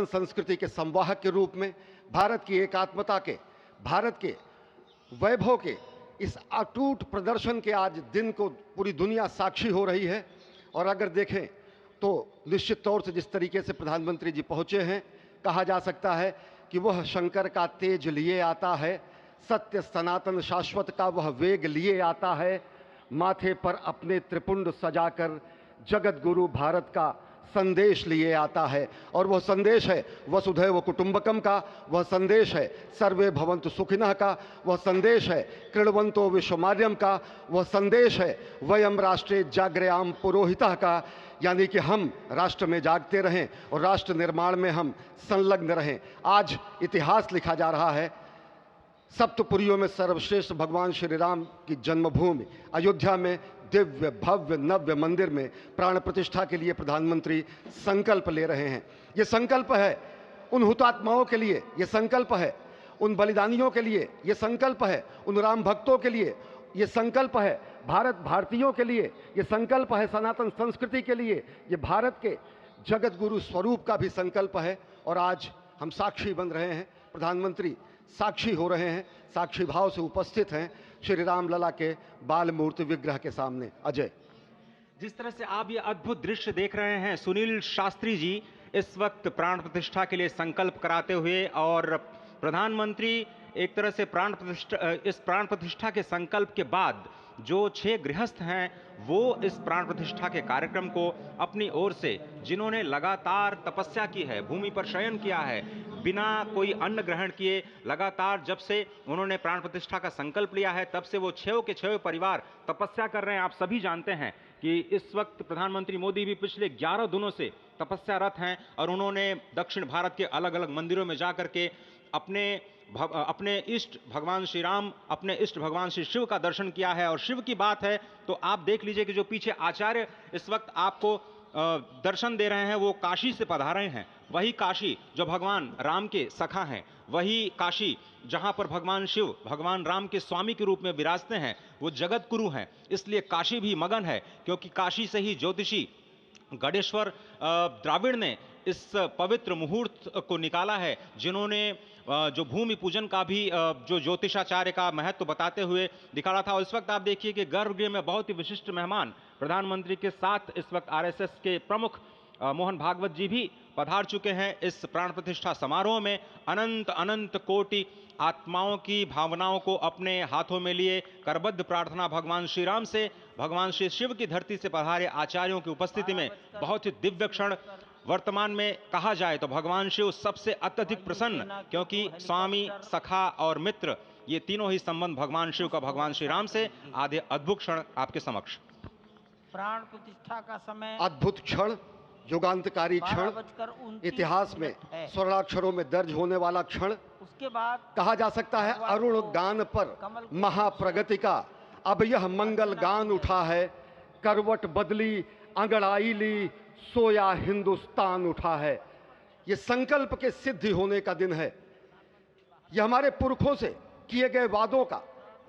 सनातन संस्कृति के संवाहक के रूप में, भारत की एकात्मता के, भारत के वैभव के इस अटूट प्रदर्शन के आज दिन को पूरी दुनिया साक्षी हो रही है। और अगर देखें तो निश्चित तौर से जिस तरीके से प्रधानमंत्री जी पहुंचे हैं, कहा जा सकता है कि वह शंकर का तेज लिए आता है, सत्य सनातन शाश्वत का वह वेग लिए आता है, माथे पर अपने त्रिपुंड सजाकर जगत गुरु भारत का संदेश लिए आता है। और वह संदेश है वसुधैव कुटुंबकम का, वह संदेश है सर्वे भवन्तु सुखिनः का, वह संदेश है कृण्वन्तो विश्वमार्यम का, वह संदेश है वयम राष्ट्रे जाग्रयाम पुरोहितः का, यानी कि हम राष्ट्र में जागते रहें और राष्ट्र निर्माण में हम संलग्न रहें। आज इतिहास लिखा जा रहा है। सप्तपुरियों में सर्वश्रेष्ठ भगवान श्री राम की जन्मभूमि अयोध्या में दिव्य भव्य नव्य मंदिर में प्राण प्रतिष्ठा के लिए प्रधानमंत्री संकल्प ले रहे हैं। ये संकल्प है उन हुतात्माओं के लिए, ये संकल्प है उन बलिदानियों के लिए, ये संकल्प है उन राम भक्तों के लिए, ये संकल्प है भारत भारतीयों के लिए, ये संकल्प है सनातन संस्कृति के लिए, ये भारत के जगत गुरु स्वरूप का भी संकल्प है। और आज हम साक्षी बन रहे हैं, प्रधानमंत्री साक्षी हो रहे हैं, साक्षी भाव से उपस्थित हैं श्री राम लला के बाल मूर्ति विग्रह के सामने। अजय, जिस तरह से आप ये अद्भुत दृश्य देख रहे हैं, सुनील शास्त्री जी इस वक्त प्राण प्रतिष्ठा के लिए संकल्प कराते हुए, और प्रधानमंत्री एक तरह से इस प्राण प्रतिष्ठा के संकल्प के बाद जो 6 गृहस्थ हैं वो इस प्राण प्रतिष्ठा के कार्यक्रम को अपनी ओर से, जिन्होंने लगातार तपस्या की है, भूमि पर शयन किया है, बिना कोई अन्न ग्रहण किए, लगातार जब से उन्होंने प्राण प्रतिष्ठा का संकल्प लिया है तब से वो 6 के 6 परिवार तपस्या कर रहे हैं। आप सभी जानते हैं कि इस वक्त प्रधानमंत्री मोदी भी पिछले 11 दिनों से तपस्यारत हैं और उन्होंने दक्षिण भारत के अलग अलग मंदिरों में जाकर के अपने इष्ट भगवान श्री राम, अपने इष्ट भगवान श्री शिव का दर्शन किया है। और शिव की बात है तो आप देख लीजिए कि जो पीछे आचार्य इस वक्त आपको दर्शन दे रहे हैं वो काशी से पधारे हैं। वही काशी जो भगवान राम के सखा हैं, वही काशी जहां पर भगवान शिव भगवान राम के स्वामी के रूप में विराजते हैं, वो जगत गुरु हैं। इसलिए काशी भी मगन है, क्योंकि काशी से ही ज्योतिषी गणेश्वर द्राविड़ ने इस पवित्र मुहूर्त को निकाला है, जिन्होंने जो भूमि पूजन का भी जो ज्योतिषाचार्य का महत्व बताते हुए दिखाया था। और इस वक्त आप देखिए कि गर्भगृह में बहुत ही विशिष्ट मेहमान प्रधानमंत्री के साथ इस वक्त आरएसएस के प्रमुख मोहन भागवत जी भी पधार चुके हैं। इस प्राण प्रतिष्ठा समारोह में अनंत अनंत कोटि आत्माओं की भावनाओं को अपने हाथों में लिए करबद्ध प्रार्थना भगवान श्री राम से, भगवान श्री शिव की धरती से पधारे आचार्यों की उपस्थिति में बहुत ही दिव्य क्षण। वर्तमान में कहा जाए तो भगवान शिव सबसे अत्यधिक प्रसन्न, क्योंकि स्वामी, सखा और मित्र ये तीनों ही संबंध भगवान शिव का भगवान श्री राम से। आधे अद्भुत क्षण आपके समक्ष। प्राण प्रतिष्ठा का समय, अद्भुत क्षण, युगांतकारी क्षण, इतिहास में स्वर्णाक्षरों में दर्ज होने वाला क्षण। उसके बाद कहा जा सकता है अरुण गान पर महाप्रगति का अब यह मंगल गान उठा है, करवट बदली अंगड़ाई ली सोया हिंदुस्तान उठा है। यह संकल्प के सिद्धि होने का दिन है, यह हमारे पुरखों से किए गए वादों का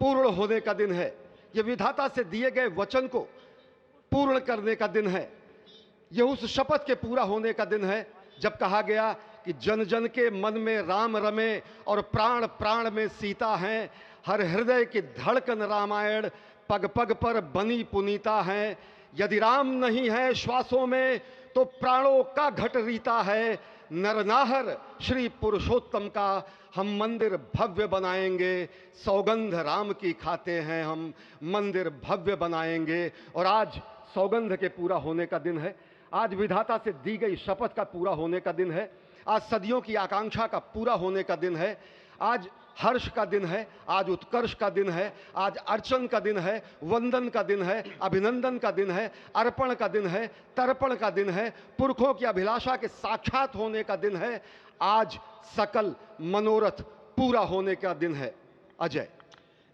पूर्ण होने का दिन है, यह विधाता से दिए गए वचन को पूर्ण करने का दिन है, यह उस शपथ के पूरा होने का दिन है जब कहा गया कि जन जन के मन में राम रमे और प्राण प्राण में सीता हैं, हर हृदय की धड़कन रामायण पग पग पर बनी पुनीता है। यदि राम नहीं है श्वासों में तो प्राणों का घट रीता है, नरनाहर श्री पुरुषोत्तम का हम मंदिर भव्य बनाएंगे, सौगंध राम की खाते हैं हम मंदिर भव्य बनाएंगे। और आज सौगंध के पूरा होने का दिन है, आज विधाता से दी गई शपथ का पूरा होने का दिन है, आज सदियों की आकांक्षा का पूरा होने का दिन है, आज हर्ष का दिन है, आज उत्कर्ष का दिन है, आज अर्चन का दिन है, वंदन का दिन है, अभिनंदन का दिन है, अर्पण का दिन है, तर्पण का दिन है, पुरखों की अभिलाषा के साक्षात होने का दिन है, आज सकल मनोरथ पूरा होने का दिन है। अजय,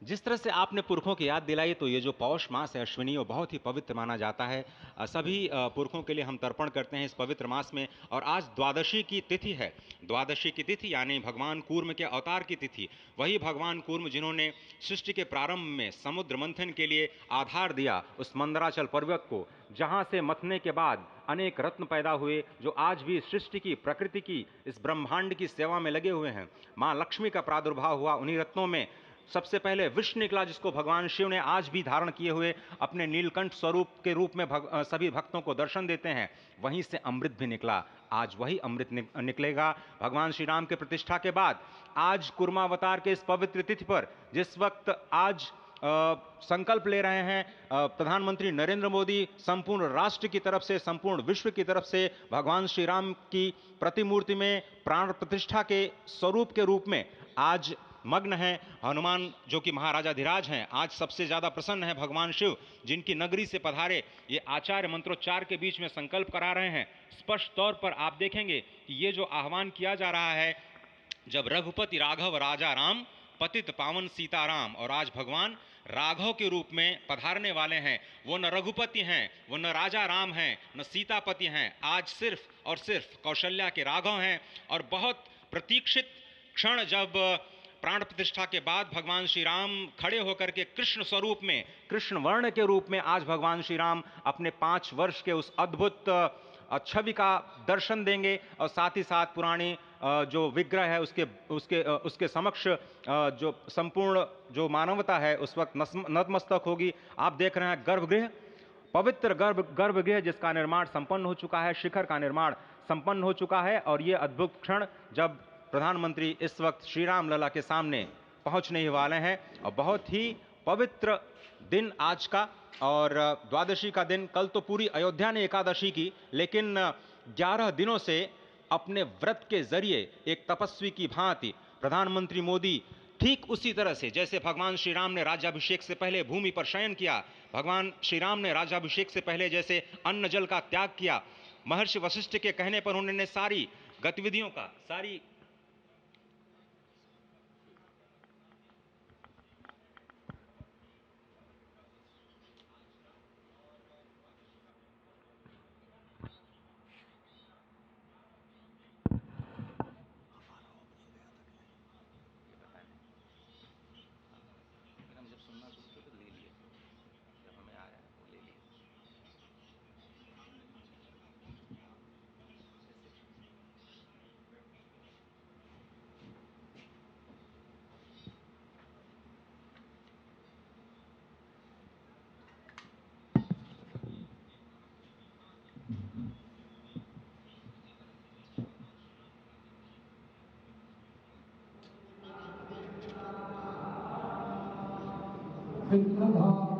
जिस तरह से आपने पुरखों की याद दिलाई, तो ये जो पौष मास है अश्विनी, वो बहुत ही पवित्र माना जाता है। सभी पुरखों के लिए हम तर्पण करते हैं इस पवित्र मास में। और आज द्वादशी की तिथि है, द्वादशी की तिथि यानी भगवान कूर्म के अवतार की तिथि। वही भगवान कूर्म जिन्होंने सृष्टि के प्रारंभ में समुद्र मंथन के लिए आधार दिया उस मंदराचल पर्वत को, जहाँ से मथने के बाद अनेक रत्न पैदा हुए जो आज भी सृष्टि की, प्रकृति की, इस ब्रह्मांड की सेवा में लगे हुए हैं। मां लक्ष्मी का प्रादुर्भाव हुआ उन्हीं रत्नों में। सबसे पहले विष निकला, जिसको भगवान शिव ने आज भी धारण किए हुए अपने नीलकंठ स्वरूप के रूप में सभी भक्तों को दर्शन देते हैं। वहीं से अमृत भी निकला, आज वही अमृत निकलेगा भगवान श्री राम के प्रतिष्ठा के बाद। आज कुर्मावतार के इस पवित्र तिथि पर, जिस वक्त आज संकल्प ले रहे हैं प्रधानमंत्री नरेंद्र मोदी, संपूर्ण राष्ट्र की तरफ से, संपूर्ण विश्व की तरफ से भगवान श्री राम की प्रतिमूर्ति में प्राण प्रतिष्ठा के स्वरूप के रूप में आज मग्न है। हनुमान जो कि महाराजाधिराज हैं, आज सबसे ज्यादा प्रसन्न है भगवान शिव, जिनकी नगरी से पधारे ये आचार्य मंत्रोच्चार के बीच में संकल्प करा रहे हैं। स्पष्ट तौर पर आप देखेंगे कि ये जो आह्वान किया जा रहा है, जब रघुपति राघव राजा राम, पतित पावन सीताराम, और आज भगवान राघव के रूप में पधारने वाले हैं। वो न रघुपति हैं, वो न राजा राम हैं, न सीतापति हैं, आज सिर्फ और सिर्फ कौशल्या के राघव हैं। और बहुत प्रतीक्षित क्षण, जब प्राण प्रतिष्ठा के बाद भगवान श्री राम खड़े होकर के कृष्ण स्वरूप में, कृष्ण वर्ण के रूप में आज भगवान श्री राम अपने 5 वर्ष के उस अद्भुत छवि का दर्शन देंगे। और साथ ही साथ पुरानी जो विग्रह है उसके समक्ष जो संपूर्ण जो मानवता है उस वक्त नतमस्तक होगी। आप देख रहे हैं गर्भगृह, पवित्र गर्भगृह जिसका निर्माण संपन्न हो चुका है, शिखर का निर्माण संपन्न हो चुका है। और ये अद्भुत क्षण जब प्रधानमंत्री इस वक्त श्री राम लला के सामने पहुंचने ही वाले हैं। और बहुत ही पवित्र दिन आज का, और द्वादशी का दिन। कल तो पूरी अयोध्या ने एकादशी की, लेकिन 11 दिनों से अपने व्रत के जरिए एक तपस्वी की भांति प्रधानमंत्री मोदी ठीक उसी तरह से, जैसे भगवान श्री राम ने राज्याभिषेक से पहले भूमि पर शयन किया, भगवान श्री राम ने राज्याभिषेक से पहले जैसे अन्न जल का त्याग किया, महर्षि वशिष्ठ के कहने पर उन्होंने सारी गतिविधियों का, सारी विप्रभा